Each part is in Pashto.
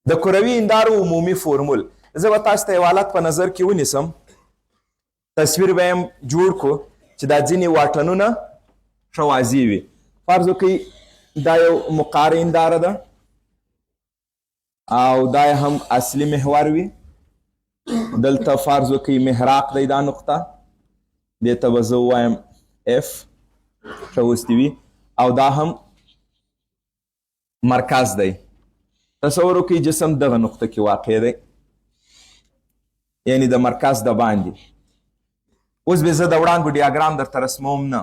د کروي هندارو عمومي فورمول. زه به تاسو ته یو حالت په نظر کې ونیسم، تصویر به یې جوړ کړو چې دا ځینې واټنونه ښه واضح وي. فرض وکړئ دا یو مقاره هنداره ده او دا هم اصلي محور وي. دلته فرض وکړئ محراق دی دا نقطه، دې ته به زه ووایم اف ښه اوستې وي، او دا هم مرکز دی. تصور وکړئ جسم دغه نقطه کې واقع دی، یعنی د مرکز د باندې. اوس به زه د وړانګو ډیاګرام درته رسموم نه،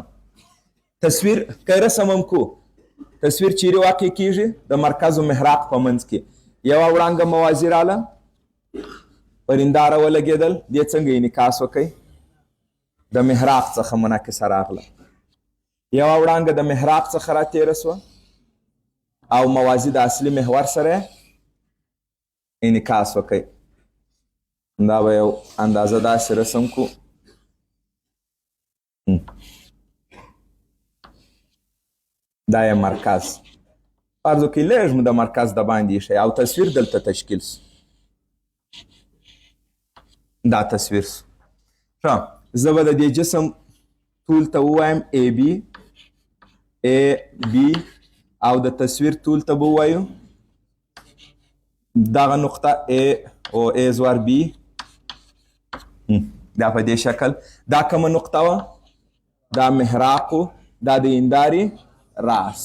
تصویر که رسمم کو، تصویر چیرې واقع کیږي؟ د مرکز و محراق په منځ کې. یوه وړانګه موازي راله، پر هنداره ولګېدل، دې څنګه انعکاس وکئ؟ د محراق څخه منعکسه راغله. یوه وړانګه د محراق څخه راتېره سوه او موازي د اصلي محور سره انعکاس وکئ. دا به یو اندازه داسې رسم کو. دا یې مرکز. فرض وکړئ لږ مو د مرکز د باندې ایښی او تصویر دلته تشکیل سو. دا تصویر سو. ښه، زه به د دې جسم طول ته ووایم ای بي، ای بي، او د تصویر طول ته به ووایو دغه نقطه ای او ای زوار بي. دا په دې شکل. دا کومه نقطه وه؟ دا محراق و، دا د هندارې راس.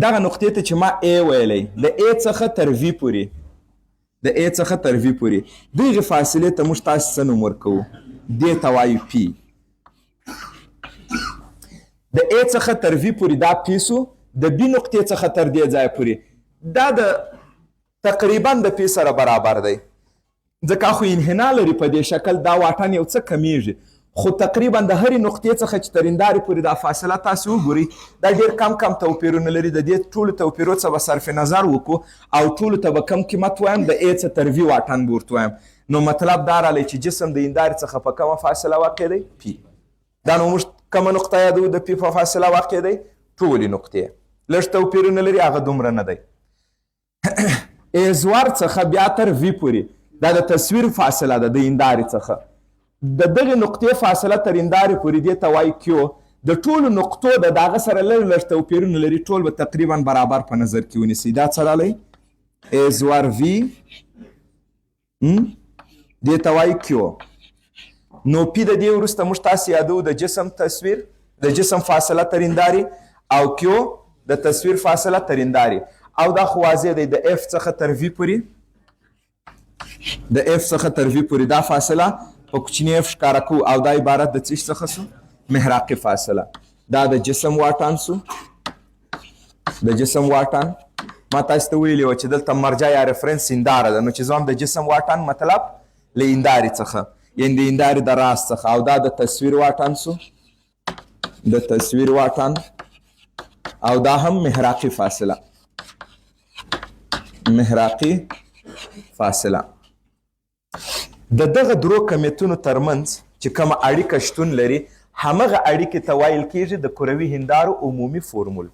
دغه نقطې ته چې ما ای ویلی، د ای څخه تر وي پورې، د ای څخه تر وي پورې دغې فاصلې ته موږ تاسې څه نوم ورکوو؟ دې ته وایو پي. د ای څخه تر وي پورې دا پي سو، د بي نقطې څخه تر دې ځایه پورې دا د تقریبا د پي سره برابر دی. ځکه خو انحنا لري په دې شکل، دا واټن یو څه کمیږي، خو تقریبا د هرې نقطې څخه چې تر هندارې پورې دا فاصله تاسې وګورئ، دا ډېر کم کم توپیرونه لري. د دې ټولو توپیرو څخه به صرف نظر وکړو او ټولو ته به کم قیمت وایم، د ای څخه تر وي واټن به ورته وایم. نو مطلب دا رالی چې جسم د هندارې څخه په کومه فاصله واقع دی؟ پي. دا نو موږ کومه نقطه یادوو د پي په فاصله واقع دی؟ ټولې نقطې. لږ توپیرونه لري، هغه دومره نه دی. ای زوار څخه بیا تر وي پورې دا د تصویر فاصله ده د هندارې څخه. د دغې نقطې فاصله تر هندارې پورې دې ته وایي کیو. د ټولو نقطو د هغه سره لږ لږ توپیرونه لري، ټول به تقریبا برابر په نظر کې ونیسئ. دا څه رالی؟ ای زوار وي دې ته وایي کیو. نو پي د دې وروسته موږ تاسې یادوو د جسم تصویر، د جسم فاصله تر هندارې، او کیو د تصویر فاصله تر هندارې. او دا خو واضح دی د اف څخه تر وي پورې، د اف څخه تر وي پورې دا فاصله په کوچني اف ښکاره کوو، او دا عبارت د څه څخه سو؟ محراقي فاصله. دا د جسم واټن سو، د جسم واټن. ما تاسو ته ویلي وه چې دلته مرجع یا رفرنس هنداره ده، نو چې زه هم د جسم واټن مطلب له هندارې څخه، یعنې د هندارې د راس څخه. او دا د تصویر واټن سو، د تصویر واټن، او دا هم محراقي فاصله، محراقي فاصله. د دغه درو کمیتونو ترمنځ چې کومه اړیکه شتون لري، همغه اړیکې ته ویل کیږي د کروي هندارو عمومي فورمول.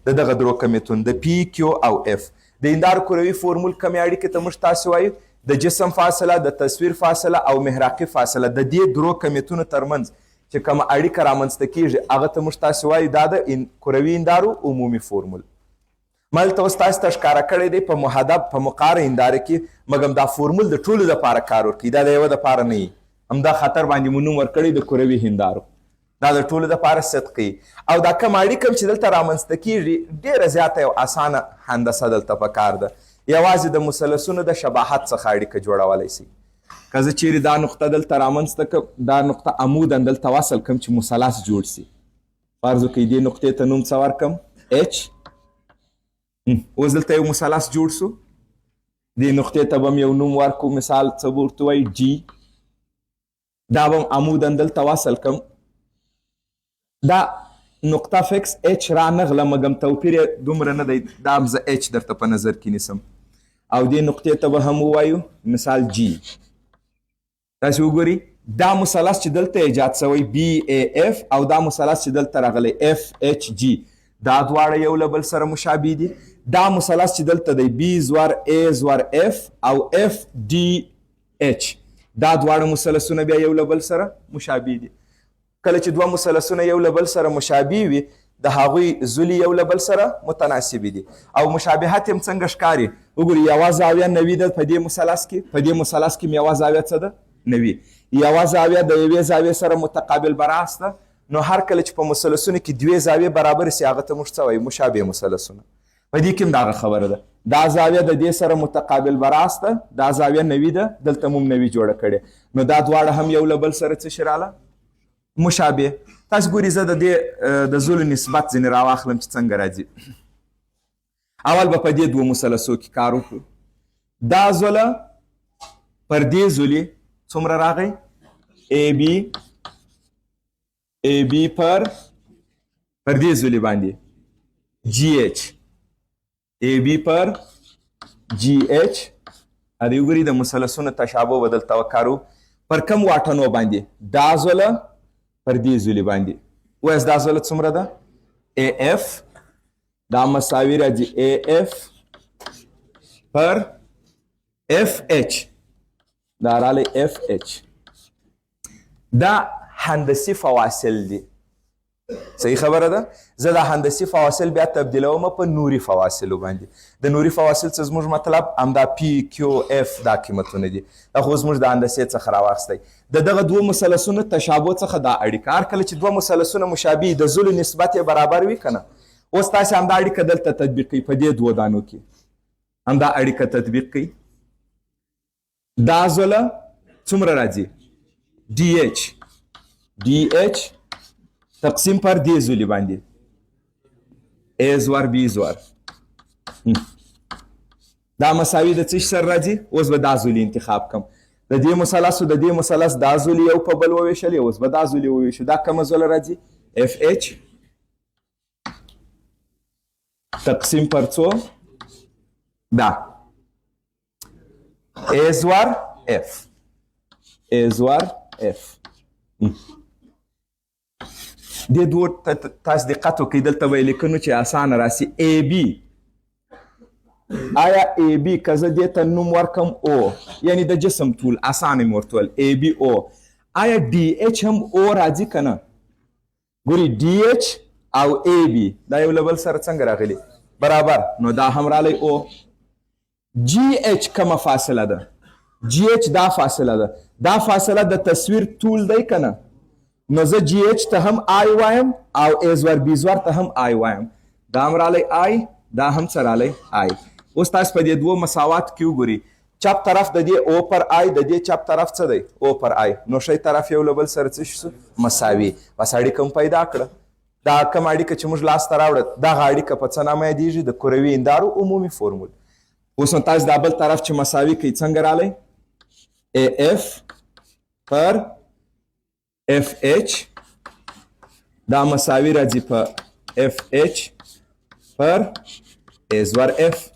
د دغه درو کمیتون د پي، کیو او اف. د هندارو کروي فورمول کومې اړیکې ته موږ تاسې وایو؟ د جسم فاصله، د تصویر فاصله او محراقي فاصله. د دې درو کمیتونو ترمنځ چې کومه اړیکه رامنځته کیږي، هغه ته موږ تاسې وایو دا د کروي هندارو عمومي فورمول. ما دلته اوس تاسو ته ښکاره کړی دی په محدب په مقاره هنداره کې، مګم دا فورمول د ټولو دپاره کار ورکوي، دا د یوه دپاره نه وي. همدا خطر باندې مو نوم ورکړی د کروي هندارو. دا د ټولو دپاره صدق کوي. او دا کوم اړیکه چې دلته رامنځته کیږي ډېره زیاته یو اسانه هندسه دلته په کار ده. یوازې د مثلثونو د شباهت څخه اړیکه جوړولی شي. که زه چیرې دا نقطه دلته رامنځته کړم، دا نقطه عموداً دلته وصل کړم چې مثلث جوړ شي. فرض وکړئ دې نقطې ته نوم څه ورکړم؟ اچ. اوس دلته یو مثلث جوړ سو، دې نقطې ته به م یو نوم ورکړو، مثال څه به ورته وایي؟ جي. دا به م عموداً دلته وصل کړم. دا نقطه فکس اچ را نغله، مګم توپیر یې دومره نه دی، دا هم زه اچ درته په نظر کې نیسم. او دې نقطې ته به هم ووایو مثال جي. تاسې وګورئ دا مثلث چې دلته ایجاد شوی بي اے اف، او دا مثلث چې دلته راغلی اف اچ جي، دا دواړه یو له بل سره مشابه دي. دا مثلث چې دلته دی بی زور ا زور اف او اف ډي اچ دا دواړه مثلثونه بیا یو له بل سره مشابه دي. کله چې دوه مثلثونه یو له بل سره مشابه وي د هغوی زولي یو له بل سره متناسبې دي او مشابهت هم څنګه ښکاري. وګورئ یوه زاویه 90 ده په دې مثلث کې، په دې مثلث کې یوه زاویه څه ده 90. یوه زاویه د یوې زاویې سره متقابل براس ده. نو هر کله چې په مثلثونو کې دوې زاویې برابر سي هغه ته موږ څه وایو مشابه مثلثونه. په دې کې هم دغه خبره ده، دا زاویه د دې سره متقابل براس ده، دا زاویه 90 ده، دلته مو 90 جوړه کړې. نو دا دواړه هم یو له بل سره څه شي راله مشابه. تاسو ګورئ زه د دې د زولو نسبت ځینې راواخلم چې څنګه راځي. اول به په دې دوه مثلثو کې کار وکړو. دا زوله پر دې زولي څومره راغی ای بی پر دې زولي باندې جی ایچ ای بی پر جی ایچ. ا دې وګورئ د مثلثونو تشابه به دلته وکارو. پر کم واټنو باندې دا زوله پر دې زولي باندې وایس دا زوله څومره ده ای اف دا مساوي راځي ای اف پر اف ایچ دا رالی اف ایچ. دا هندسي فواصل دي. صحیح خبره ده. زه دا هندسي فواصل بیا تبدیلوم په نوري فواصلو باندې. د نوري فواصل څه زموږ مطلب همدا پی کیو اف دا قیمتونه دي. دا خو زموږ د هندسې څخه راواخیستی. د دغه دوه مثلثونو تشابه څخه دا اړیکه هر کله چې دوه مثلثونه مشابه د زولو نسبت یې برابر وي که نه. اوس تاسې همدا اړیکه دلته تطبیق کوئ په دې دوه دانو کې همدا اړیکه تطبیق کوئ. دا زوله څومره راځي ډي ایچ تقسیم پر دې زولي باندې ای زور بی زور. دا مساوي د څه سره راځي. اوس به دا زولي انتخاب کم. د دې مثلث او د دې مثلث دا زولي یو په بل وویشل، اوس به دا زولي وویشو. دا کومه زوله راځي اف ایچ تقسیم پر څو دا ای زور اف دې دوه تاسو دقت وکړئ دلته به یې لیکنو چې اسانه راسي ای بي. آیا ای بي که زه دې ته نوم ورکم او یعنی د جسم طول اسانه مې ورته ویل ای بي او. آیا ډي ایچ هم او راځي که نه؟ ګورئ ډي ایچ او ای بي دا یو له بل سره څنګه راغلي برابر. نو دا هم رالی او. جی ایچ کومه فاصله ده؟ جی ایچ دا فاصله ده. دا فاصله د تصویر طول دی که نه؟ نو زه جی ایچ ته هم آی وایم او ای زور بی زور ته هم آی وایم. دا هم رالی آی دا هم څه رالی آی. اوس تاسو په دې دوه مساوات کې وګورئ. چپ طرف د دې او پر آی د دې چپ طرف څه دی او پر آی. نو ښی طرف یو له بل سره څه شو مساوي. بس اړیکه هم پیدا کړه. دا کوم اړیکه چې موږ لاسته راوړه دغه اړیکه په څه نامه یادیږي د کروي هندارو عمومي فورمول. اوس نو تاسو دا بل طرف چې مساوي کوي څنګه رالی ای اف پر اف ایچ دا مساوي راځي په اف ایچ پر ای زور اف.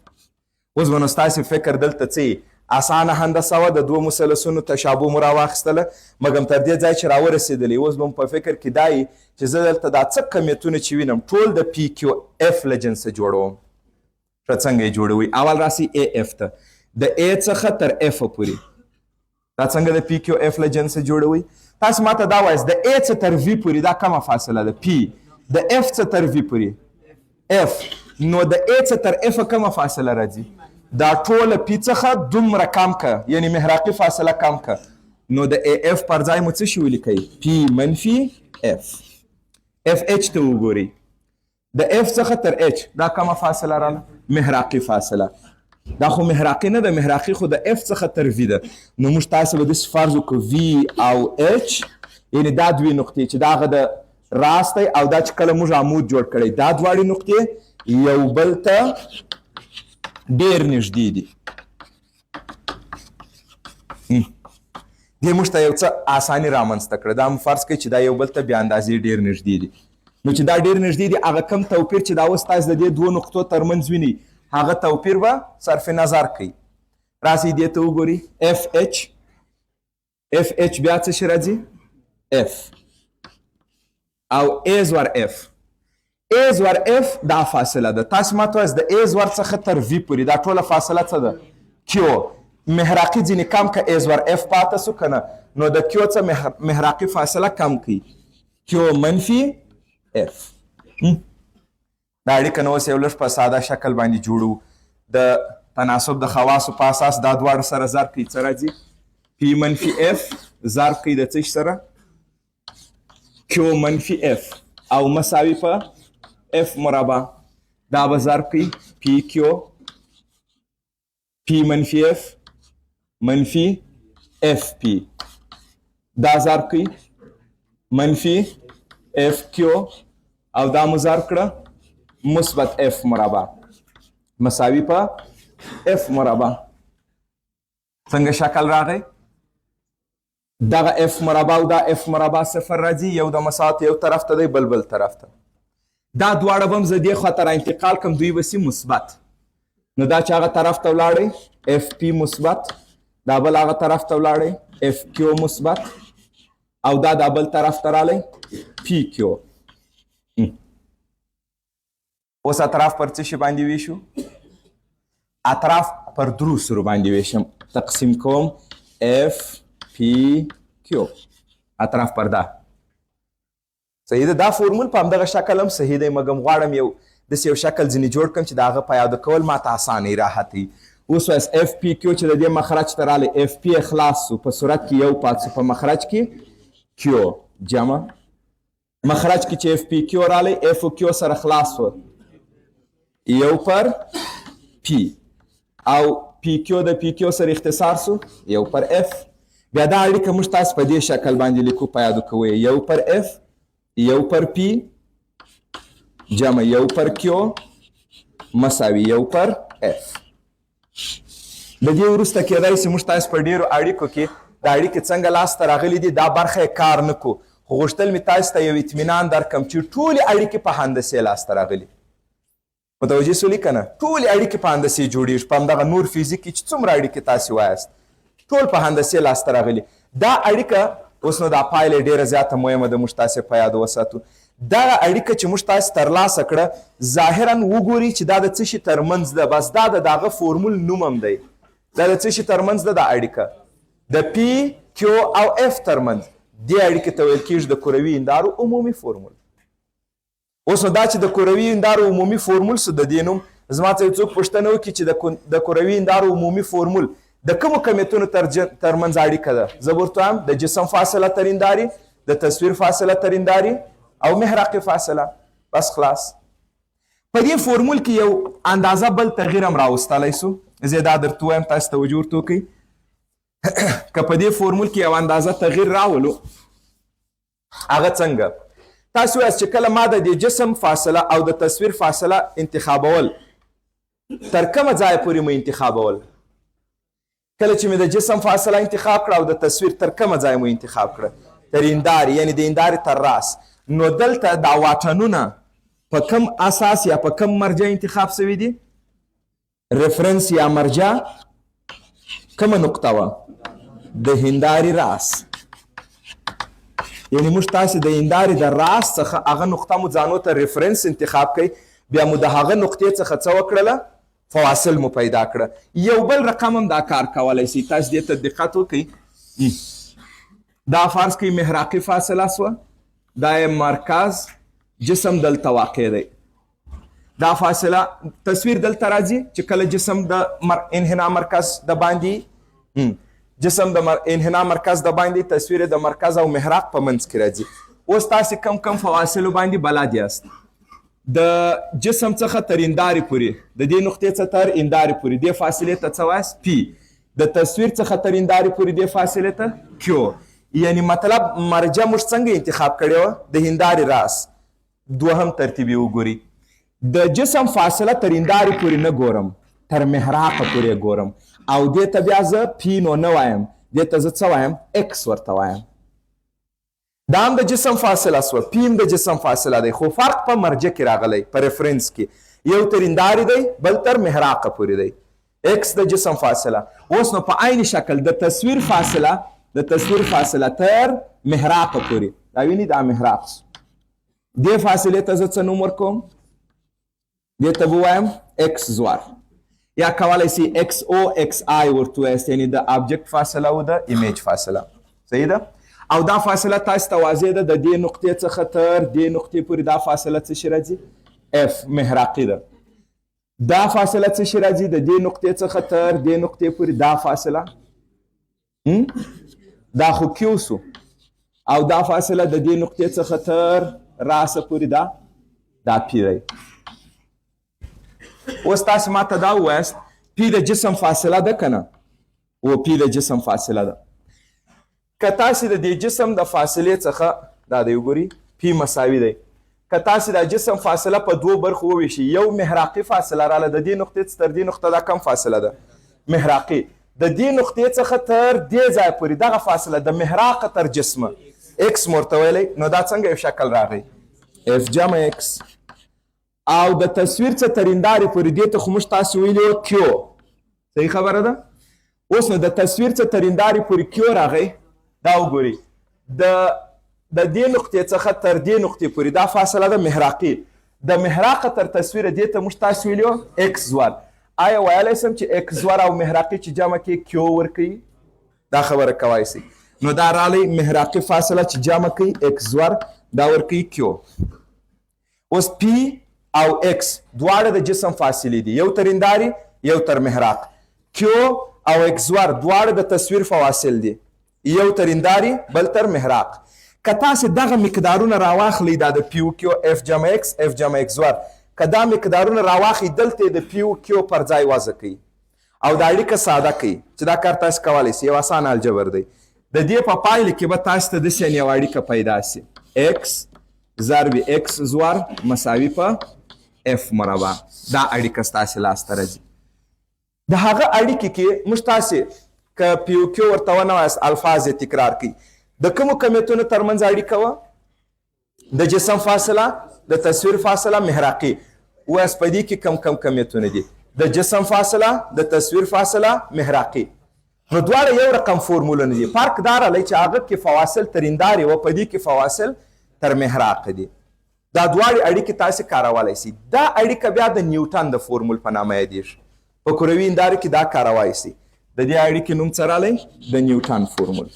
اوس به نو ستاسې فکر دلته څه اسانه هندسه وه د دوه مثلثونو تشابه مو راواخیستله مګم تر دې ځای چې راورسېدلی. اوس به م په فکر کې دا یي چې زه دلته دا څه کمیتونه چې وینم ټول د پی کیو اف له جنسه جوړوم. ښه څنګه یې جوړوئ؟ اول راسي ای اف ته د ای څخه تر اف پورې دا څنګه د پی کیو اف له جنسه جوړوئ؟ تاسو ماته دا وایست د ای څه تر وي پورې دا کومه فاصله ده پی. د اف څه تر وي پورې اف. نو د ای څه تر اف کومه فاصله راځي؟ دا ټوله پی څخه دومره کم که یعنی محراقي فاصله کم که. نو د ای اف پر ځای مو څه شي ولیکئ پی منفي اف. اف ایچ ته وګورئ د اف څخه تر ایچ دا کومه فاصله راله محراقي فاصله. دا خو محراقي نه ده، محراقي خو د اف څخه تر وي ده. نو موږ تاسو به داسې فرض وکړو وي او ایچ یعنې دا دوې نقطې چې دا هغه د راست دی او دا چې کله موږ عمود جوړ کړی دا دواړې نقطې یو بل ته ډېر نږدې دي. دې موږ ته یو څه اساني رامنځته کړه. دا هم فرض کوئ چې دا یو بل ته بې اندازې ډېر نږدې دي. نو چې دا ډېر نږدې دي هغه کم توپیر چې دا اوس تاسو د دې دوو نقطو ترمنځ وینئ هغه توپیر به صرف نظر کوي. راسئ دې ته وګورئ اف ایچ بیا څه شي راځي اف او ای زور اف. A زور F دا فاصله ده. تاسو ما ته وایاست د A زور څخه تر V پورې دا ټوله فاصله څه ده؟ Q. محراقي ځینې کم که A زور F پاته سو که نه نو د Q څخه محراقي فاصله کم کړي. Q منفي F. دا اړیکه نو اوس یو لږ په ساده شکل باندې جوړو. د تناسب د خواصو په اساس دا دواړه سره ضرب کوي. څه راځي؟ P منفي F ضرب کوي د څه سره؟ Q منفي F او مساوي په F مربع. دا به ضرب کوي PQ P منفي F منفي FP. دا ضرب کوي منفي FQ او دا مو ضرب کړه مثبت F مربع مساوي په F مربع. څنګه شکل راغی؟ دغه F مربع او دا F مربع صفر راځي. یو د مساوات یو طرف ته دی بل طرف ته. دا دواړه به هم زه دې خوا ته را انتقال کړم دوی به سي مثبت. نو دا چې هغه طرف ته ولاړی FP مثبت دا بل هغه طرف ته ولاړی FQ مثبت او دا بل طرف ته رالی PQ. اوس اطراف پر څه شي باندې ویشو؟ اطراف پر درو سرو باندې ویشم. تقسیم کوم FPQ اطراف پر دا. صحیح ده. دا فورمول په همدغه شکل هم صحیح دی مګم غواړم یو داسې یو شکل ځینې جوړ کړم چې د هغه په یاده کول ماته اسانه راحت وي. اوس وایست FPQ چې د دې مخرج ته رالی FP خلاص سو په صورت کې یو پات سو په مخرج کې Q جمع مخرج کې چې FPQ رالی F و Q سره خلاص سو یو پر P او PQ د PQ سره اختصار سو یو پر F. بیا دا اړیکه موږ تاسو په دې شکل باندې لیکو په یادو کوئ. یو پر F یو پر P جمع یو پر Q مساوي یو پر F. د دې وروسته کېدای شي موږ تاسو په ډېرو اړیکو کې دا اړیکې څنګه لاسته راغلي دي دا برخه یې کار نه کو خو غوښتل مې تاسو ته یو اطمینان درکړم چې ټولې اړیکې په هندسې لاسته راغلي. متوجه سولي که نه؟ ټولې اړیکې په هندسې جوړېږي. په همدغه نور فزیک کې چې څومره اړیکې تاسې وایاست ټول په هندسې لاسته راغلي. دا اړیکه اوس نو دا پایله ډېره زیاته مهمه ده موږ تاسې په یاد وساتو. دغه اړیکه چې موږ تاسې ترلاسه کړه ظاهرا وګوري چې دا د څه شي ترمنځ ده بس دا د دغه فورمول نوم هم دی. دا د څه شي ترمنځ ده دا اړیکه د P Q او F ترمنځ. دې اړیکې ته ویل کېږي د کروي هندارو عمومي فورمول. اوس نو دا چې د کروي هندارو عمومي فورمول څه د دې نوم زما څخه څوک پوښتنه وکړي چې د کروي هندارو عمومي فورمول د کومو کمیتونو ترمنځ اړیکه ده؟ زه ورته وایم د جسم فاصله تر هندارې د تصویر فاصله تر هندارې او محراقي فاصله. بس خلاص. په دې فورمول کې یو اندازه بل تغییر هم راوستلی سو. زه دا درته وایم تاسو توجه ورته وکړئ. که په دې فورمول کې یو اندازه تغییر راولو هغه څنګه؟ تاسو وایاست چې کله ما د دې جسم فاصله او د تصویر فاصله انتخابول تر کومه ځایه پورې مو انتخابول؟ کله چې مې د جسم فاصله انتخاب کړه او د تصویر تر کومه ځای مو انتخاب کړه؟ تر هندارې یعنې د هندارې تر راس. نو دلته دا واټنونه په کم اساس یا په کم مرجع انتخاب شوي دي؟ ریفرنس یا مرجع کومه نقطه وه؟ د هندارې راس. یعنې موږ تاسې د هندارې د راس څخه هغه نقطه مو ځانو ته ریفرنس انتخاب کوئ. بیا مو د هغه نقطې څخه څه وکړله؟ فواصل مو پیدا کړه. یو بل رقم هم دا کار کولی شي. تاسو دې ته دقت وکړئ. دا فرض کوئ محراقي فاصله سوه. دا مرکز جسم دلته واقع دی. دا فاصله تصویر دلته راځي چې کله جسم د انحنا مرکز د باندې جسم د انحنا مرکز د باندې تصویر د مرکز او محراق په منځ کې راځي. اوس تاسې کم فواصلو باندې بلد یاست. د جسم څخه تر هندارې پورې د دې نقطې څخه تر هندارې پورې دې فاصلې ته څه وایاست؟ P. د تصویر څخه تر هندارې پورې دې فاصلې ته Q. یعنی مطلب مرجع موږ څنګه انتخاب کړې وه؟ د هندارې راس. دوهم ترتیب یې وګورئ. د جسم فاصله تر هندارې پورې نه ګورم تر محراقه پورې ګورم او دې ته بیا زه P نو نه وایم دې ته زه څه وایم؟ X ورته وایم. دا هم د جسم فاصله سوه. P هم د جسم فاصله دی خو فرق په مرجع کې راغلی په ریفرنس کې. یو تر هندارې دی بل تر محراقه پورې دی. X د جسم فاصله. اوس نو په عین شکل د تصویر فاصله تر محراقه پورې دا ویني دا محراق دې فاصلې ته زه څه نوم ورکوم؟ دې ته به وایم اکس زوار، یا کولی سي اکس او اکس آی ورته وایاست، یعنې د آبجکټ فاصله او د ایمیج فاصله. صحیح ده؟ او دا فاصله تاسو ته واضح ده، د دې نقطې څخه تر دې نقطې پورې دا فاصله څه شي راځي؟ اف محراقي ده. دا فاصله څه شي راځي؟ د دې نقطې څخه تر دې نقطې پورې دا فاصله دا خو کیو سو، او دا فاصله د دې نقطې څخه تر راسه پورې دا پی دی. اوس تاسو ماته دا ووایاست پی د جسم فاصله ده که نه؟ و پی د جسم فاصله ده. که تاسې د دې جسم د فاصلې څخه دا دی وګورئ پی مساوي دی، که تاسې د جسم فاصله په دوو برخو وویشئ، یو محراقي فاصله راله د دې نقطې څخه تر دې نقطه دا کم فاصله ده؟ محراقي. د دې نقطې څخه تر دې ځای پورې دغه فاصله د محراقه تر جسمه اکس مو ورته ویلی، نو دا څنګه یو شکل راغی؟ اف جمع اکس. او د تصویر څخه تر هندارې پورې دې ته خو موږ تاسو ویلي وو کیو. صحیح خبره ده؟ اوس نو د تصویر څخه تر هندارې پورې کیو راغی. دا وګورئ د دې نقطې څخه تر دې نقطې پورې دا فاصله ده محراقي. د محراقه تر تصویره دې ته موږ تاسو ویلي وو اکس زوار. آیا ویلی سم چې اکس زوار او محراقي چې جمع کې کیو ورکوي؟ دا خبره کولی سئ. نو دا رالی محراقي فاصله چې جمع کوي اکس زوار دا ورکوي کیو. اوس پی او اکس دواړه د جسم فاصلې دي، یو تر هندارې یو تر محراق. کیو او اکس زوار دواړه د تصویر فواصل دي، یو تر هندارې بل تر محراق. که تاسې دغه مقدارونه راواخلئ، دا د پیو کیو اف جمع اکس اف جمع اکس زوار، که دا مقدارونه راواخلئ دلته د پیو کیو پر ځای وضع کوي او دا اړیکه ساده کوي چې دا کار تاسو کولی سئ. یو اسان الجبر دی. د دې په پایله کې به تاسو ته داسې یو اړیکه پیدا سي، اکس ضرب اکس زوار مساوي په اف مربع. دا اړیکه ستاسې لاسته راځي. د هغه اړیکې کې موږ تاسې که پیو کیو ورته ونه وایاست الفاظ یې تکرار کوي. د کومو کمیتونو ترمنځ اړیکه وه؟ د جسم فاصله، د تصویر فاصله، محراقي. وایاست په دې کې کم کم کمیتونه دي؟ د جسم فاصله، د تصویر فاصله، محراقي. نو دواړه یو رقم فورمولونه دي. فرق دا رالی چې هغه کې فواصل تر هندارې وه، په دې کې فواصل تر محراق دي. دا دواړې اړیکې تاسې کارولی سي. دا اړیکه بیا د نیوټن د فورمول په نامه یادېږي. په کروي هندارې کې دا کارولی سي. د دې اړیکې نوم څه رالی؟ د نیوټن فورمول.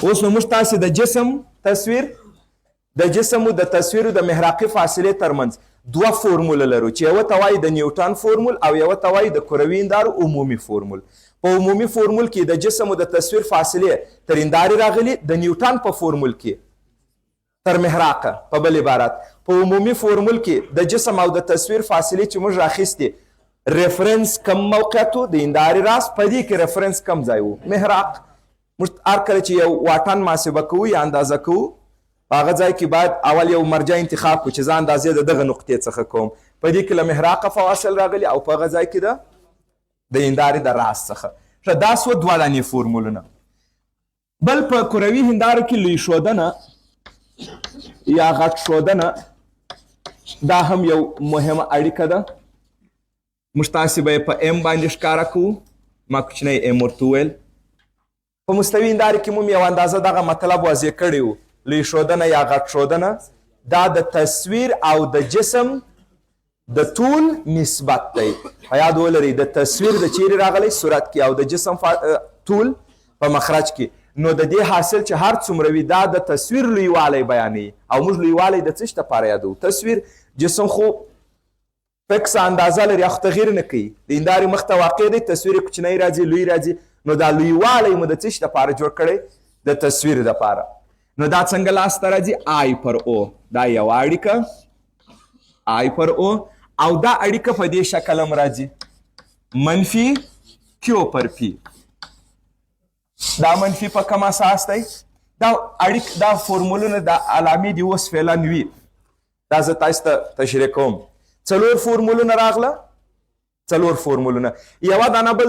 اوس نو موږ تاسې د جسم تصویر، د جسم او د تصویر او د محراقي فاصلې ترمنځ دوه فورمول لرو چې یوه ته وایي د نیوټن فورمول او یوه ته وایي د کروي هندارو عمومي فورمول. په عمومي فورمول کې د جسم او د تصویر فاصلې تر هندارې راغلي، د نیوټن په فورمول کې تر محراقه. په بل عبارت په عمومي فورمول کې د جسم او د تصویر فاصلې چې موږ راخیستې ریفرنس کم موقعیت و، د هندارې راس په دې کې ریفرنس کم ځای و، محراق. موږ هر کله چې یو واټن محاسبه کوو یا اندازه کوو، په هغه ځای کې باید اول یو مرجع انتخاب کړو چې زه اندازې د دغه نقطې څخه کوم. په دې کې له محراقه فواصل راغلي او په هغه ځای کې د هندارې د راس څخه. ښه، دا سوه دوه دانې فورمولونه. بل په کروي هندارو کې لوی ښودنه یا غټ ښودنه دا هم یو مهمه اړیکه ده. موږ تاسې به یې په ام باندې ښکاره کوو. ما کوچنی ام ورته وویل. په مستوي هندارې کې موږ یو اندازه دغه مطلب واضح کړی و. لوی ښودنه یا غټ ښودنه دا د تصویر او د جسم د طول نسبت دی. په یاد ولرئ د تصویر د چیرې راغلی صورت کې او د جسم طول په مخرج کې. نو د دې حاصل چې هر څومره وي دا د تصویر لویوالی بیانوي او موږ لویوالی د څه شي دپاره یادوو؟ تصویر. جسم خو فکس اندازه لري، هغه تغییر نه کوي. د هندارې مخ ته واقع دی، تصویر کوچنی راځي، لوی راځي. نو دا لویوالی مو د څه شي دپاره جوړ کړی؟ د تصویر دپاره. نو دا څنګه لاسته راځي؟ آی پر او. دا یوه اړیکه آی پر او، او دا اړیکه په دې شکل هم راځي منفي کیو پر پی. دا منفي په کوم اساس دی؟ دا اړیکه دا فورمولونه د علامې دي اوس فعلا وي. دا زه تاسو ته تشریح کوم. څلور فورمولونه راغله، څلور فورمولونه. یوه دانه بل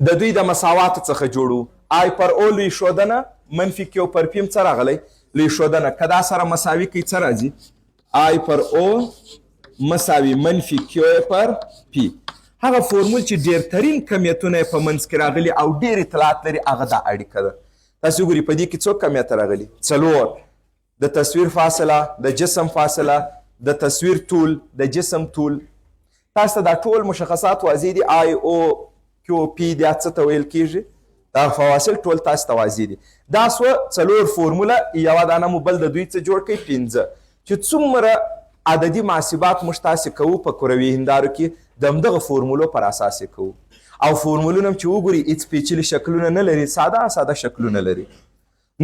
د دوی د مساواتو څخه جوړو. آی پر او لوی ښودنه منفي کیو پر پی هم څه راغلی؟ لوی ښودنه. که دا سره مساوي کوي څه راځي؟ آی پر او مساوي منفي کیو پر پی. هغه فورمول چې ډېرترین کمیتونه یې په منځ کې راغلي او ډېر اطلاعات لري هغه دا اړیکه ده. تاسو وګورئ په دې کې څو کمیته راغلي 4 د تصویر فاصله د جسم فاصله د تصویر طول د جسم طول تاسو ته دا ټول مشخصات واضح دي آی او کیو پی دا څه ته ویل کیږي دا فواصل ټول تاسو ته واضح دي دا سوه 4 فورموله یوه دانه مو بل د دوی څه جوړ کړئ 5 چې څومره عددي محاسبات موږ تاسې کوو په کروي هندارو کې د همدغه فورمولو پر اساس یې کوو او فورمولونه هم چې وګورئ هېڅ پیچلي شکلونه نه لري ساده شکلونه لري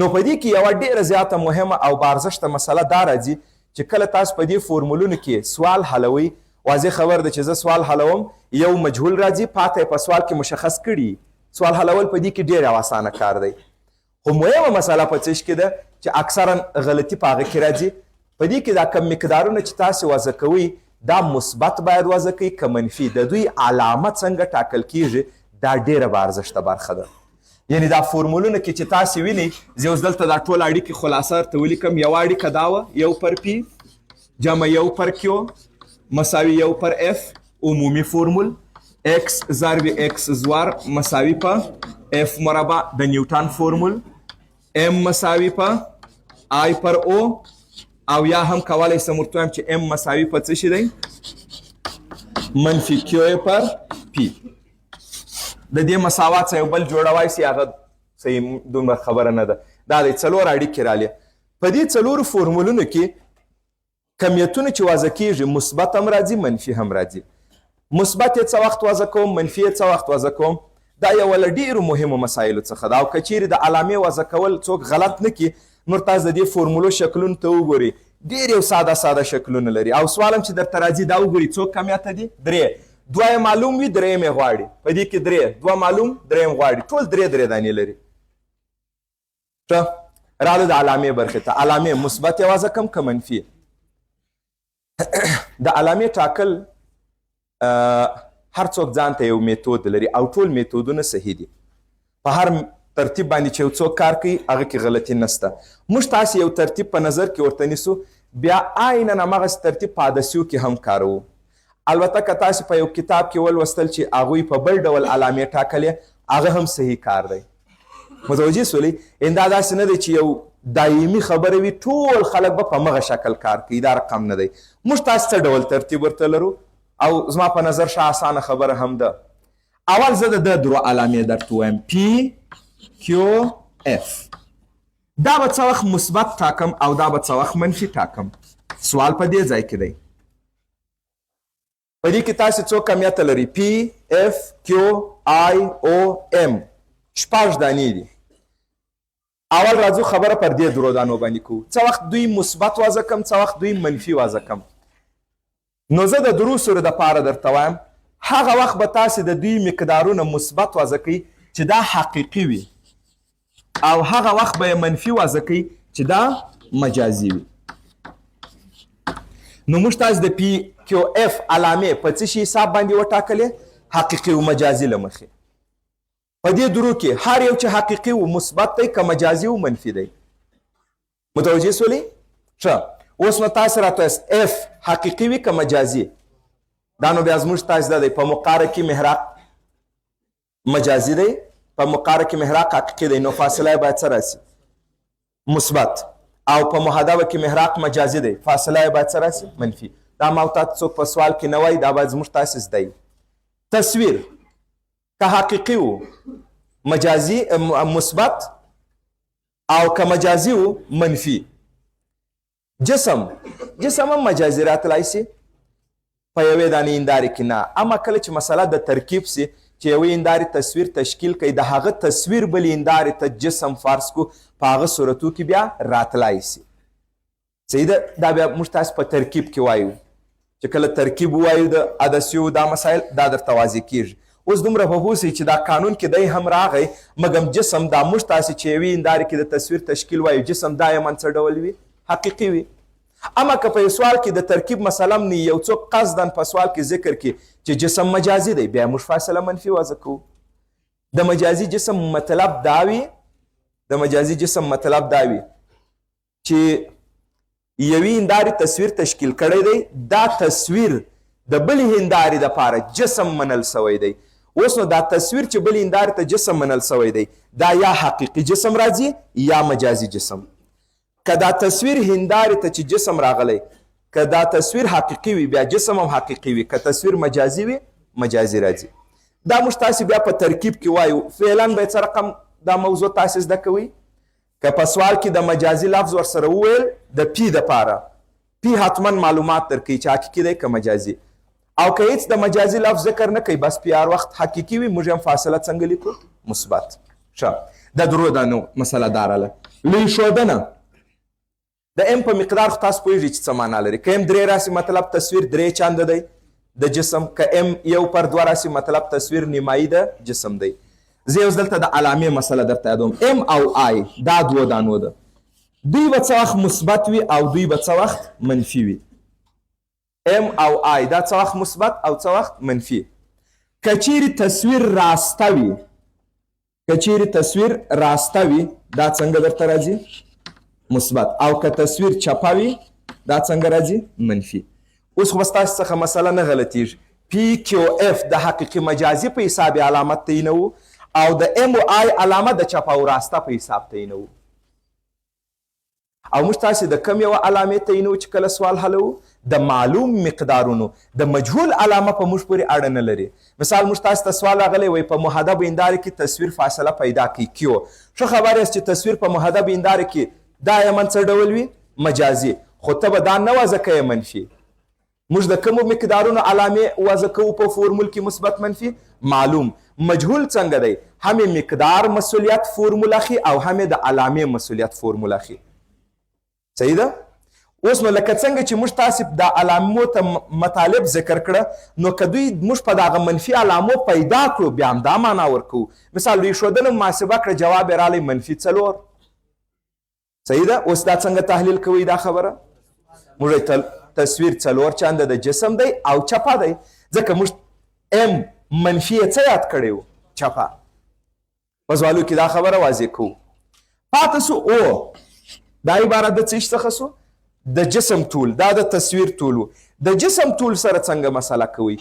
نو په دې کې یوه ډېره زیاته مهمه او بارزښته مسله دا راځي چې کله تاسو په دې فورمولونو کې سوال حلوئ واضح خبر ده چې زه سوال حلوم یو مجهول راځي پاته په سوال کې مشخص کړي سوال حلول په دې کې ډېر اسانه کار دی خو مهمه مسله په څه کې ده چې اکثرا غلطي په هغه کې راځي په دې کې دا کم مقدارونه چې تاسو وضع کوئ دا مثبت باید وضع کوي که منفي د دوی علامه څنګه ټاکل کیږي دا ډېره به ارزښته برخه ده یعنی دا فورمولونه کې چې تاسو وینئ زه اوس دلته دا ټول اړیکې خلاصه درته ولیکم یوه اړیکه دا وه یو پر پی جمع یو پر کیو مساوي یو پر اف عمومي فورمول اکس ضرب اکس زوار مساوي په اف مربع د نیوټن فورمول ام مساوي په آی پر او او یا هم کولی سم ورته وایم چې ام مساوي په څه شي دی منفي کیو پر پی د دې مساوات څخه یو بل جوړوای سي هغه صحیح دومره خبره نه ده دا دی 4 اړیکې رالیه په دې 4 فورمولونو کې کمیتونه چې وضع کیږي مثبت هم راځي منفي هم راځي مثبت یې څه وخت وضع کوم منفي یې څه وخت وضع کوم دا یو له ډېرو مهمو مسایلو څخه ده او که چیرې د علامې وضع کول څوک غلط نه کړي نور تاسو د دې فورمولو شکلونو ته وګورئ ډېر یو ساده شکلونه لري او سوال هم چې درته راځي دا وګورئ څو کمیته دي 3 دوه یې معلوم وي دریم یې غواړي په دې کې 3 دوه معلوم دریم غواړي ټول 3 دانې لري ښه راغلو د علامې برخې ته علامې مثبت یې وضع کم که منفي د علامې ټاکل هر څوک ځان ته یو میتود لري او ټول میتودونه صحیح دي په هر ترتیب باندې چې یو څوک کار کوي هغه کې غلطي نشته موږ تاسې یو ترتیب په نظر کې ورته نیسو بیا عینا همغسې ترتیب په عدسیو کې هم کاروو البته که تاسې په یو کتاب کې ولوستل چې هغوی په بل ډول علامې ټاکلې هغه هم صحیح کار دی متوجه سولئ دا داسې نه دی چې یو دایمي خبره وي ټول خلک به په مغه شکل کار کوي دا رقم نه دی موږ تاسو څه ډول ترتیب ورته لرو او زما په نظر ښه اسانه خبره هم ده اول زه د درو علامې درته وایم پی کیو اف دا به څه وخت مثبت ټاکم او دا به څه وخت منفي ټاکم سوال په دې ځای کې دی په دې کې تاسو څو کمیته لري پی اف کیو آی او ام 6 دانې دي اول راځو خبره پر دې درو دانو باندې کوو څه وخت دوی مثبت وضع کم څه وخت دوی منفي وضع کم نو زه د درو سورو دپاره درته وایم هغه وخت به تاسې د دوی مقدارونه مثبت وضع کوئ چې دا حقیقي وي او هغه وخت به یې منفي وضع کوئ چې دا مجازي وي نو موږ تاسو د پی کیو اف علامې په څه شي حساب باندې وټاکلې حقیقي و مجازي له مخې په دې درو کې هر یو چې حقیقي و مثبت دی که مجازي و منفي دی متوجه سولئ ښه اوس نو تاسو راته اف حقیقي وي که مجازي دا نو بیا زموږ تاسو دا دی په مقاره کې محراق مجازي دی په مقاره کې محراق حقیقي دی نو فاصله یې باید څه راسي مثبت او په محدبه کې محراق مجازي دی فاصله یې باید څه راسي منفي دا ما تاسو څوک په سوال کې نه وایي دا باید زموږ تاسو زده وي تصویر که حقیقي و مجازي مثبت او که مجازي و منفي جسم هم مجازي راتلی سي په یوې دانې هندارې کې نه اما کله چې مسله د ترکیب سي چې یوې هندارې تصویر تشکیل کوي د هغه تصویر بلې هندارې ته جسم فرض کو په هغه صورتو کې بیا راتلی سي صحیح ده دا بیا موږ تاسو په ترکیب کې وایو چې کله ترکیب ووایو د عدسیو دا مسایل دا درته واضح کیږي اوس دومره په هوسئ چې دا قانون کې دی هم راغی مګم جسم دا موږ تاسې چې یوې هندارې کې د تصویر تشکیل وایو جسم دا یې څه ډول وي حقیقي وي اما که په سوال کې د ترکیب مثلا نه یو څوک قصدن په سوال کې ذکر کې چې جسم مجازي دی بیا موږ فاصله منفي وضع کوو د مجازي جسم مطلب دا وي چې یوې هندارې تصویر تشکیل کړی دی دا تصویر د بلې هندارې دپاره جسم منل سوی دی اوس نو دا تصویر چې بل هندارې ته جسم منل سوی دی دا یا حقیقي جسم راځي یا مجازي جسم. که دا تصویر هندارې ته چې جسم راغلی که دا تصویر حقیقي وي بیا جسم هم حقیقي وي، که تصویر مجازي وي مجازي راځي. دا موږ تاسې بیا په ترکیب کې وایو. فعلا باید څه رقم دا موضوع تاسې زده کوئ. که په سوال کې د مجازي لفظ ورسره وویل د پی دپاره پی حتما معلومات درکوي چې حقیقي دی که مجازي، او که هیڅ د مجازي لفظ ذکر نه کوي بس پی هر وخت حقیقي وي موږ هم فاصله څنګه لیکو؟ مثبت. ښه د درو دانو مسله دا راله. لوی ښودنه د ام په مقدار خو تاسو پوهېږئ چې څه معنا لري. که ام درې راسي مطلب تصویر درې چنده دی د جسم، که ام یو پر دوه راسي مطلب تصویر نیمایي د جسم دی. زه اوس دلته د علامې مسله درته یادوم. ام او آی دا دوه دانو ده، دوی به څه وخت مثبت وي او دوی به څه وخت منفي وي. ام او آی دا څه وخت مثبت او څه وخت منفي. که چیرې تصویر راسته وي که چیرې تصویر راسته وي دا څنګه درته راځي؟ مثبت. او که تصویر چپه وي دا څنګه راځي؟ منفي. اوس خو بس تاسو څخه مسله نه غلطیږي. پی کیو اف د حقیقي مجازي په حساب علامت تعینوو او د ام او آی علامه د چپه او راسته په حساب تعینوو. او موږ تاسې د کم یوه علامې تعینوو چې کله سوال حلوو؟ د معلوم مقدارونو. د مجهول علامه په موږ پورې اړه نه لري. مثال موږ تاسو ته سوال راغلی وایي په محدب هندارې کې تصویر فاصله پیدا کوي کیو. ښه خبر یاست چې تصویر په محدب هندارې کې دایما څه ډول وي؟ مجازي. خو ته به دا نه وضع کوې منفي. موږ د کومو مقدارونو علامې وضع کوو په فورمول کې مثبت منفي؟ معلوم. مجهول څنګه دی؟ هم مقدار مسؤلیت فورمول اخي او هم د علامې مسؤلیت فورمول اخي. صحیح ده؟ اوس نو لکه څنګه چې موږ تاسې د علامو ته مطالب ذکر کړه نو که دوی موږ په دغه منفي علامو پیدا کړو بیا هم دا معنا ورکوو. مثال دوی ښودنه محاسبه کړه جواب یې رالی منفي 4. صحیح ده؟ اوس دا څنګه تحلیل کوئ دا خبره؟ موږ تصویر 4 چنده د جسم دی او چپه دی ځکه موږ ام منفي یې څه یاد کړی و؟ چپه. په سوالو کې دا خبره واضح کوو. پاته سو او دا عبارت د څه څخه سو؟ د جسم طول. دا د تصویر طول و. د جسم طول سره څنګه مسله کوئ؟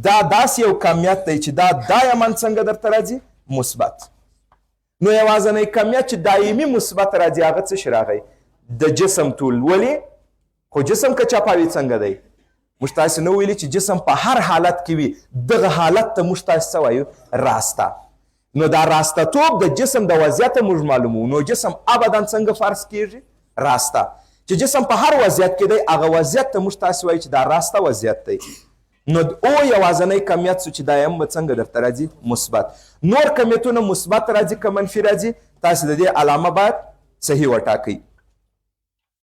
دا داسې یو کمیت دی چې دا دایما څنګه درته راځي؟ مثبت. نو یوازنی کمیت چې دایمي مثبت راځي هغه څه شي راغی؟ د جسم طول. ولې؟ خو جسم که چپاوي څنګه دی؟ موږ تاسې نه ویلي چې جسم په هر حالت کې وي دغه حالت ته موږ تاسې څه وایو؟ راسته. نو دا راسته توب د جسم د وضعیت موږ معلومو. نو جسم ابدا څنګه فرض کیږي؟ راسته. چې جسم په هر وضعیت کې دی هغه وضعیت ته موږ تاسې وایو چې دا راسته وضعیت دی. نو او یوازنی کمیت سو چې دایم به څنګه درته راځي؟ مثبت. نور کمیتونه مثبت راځي که منفي راځي تاسې د دې علامه باید صحیح وټاکئ.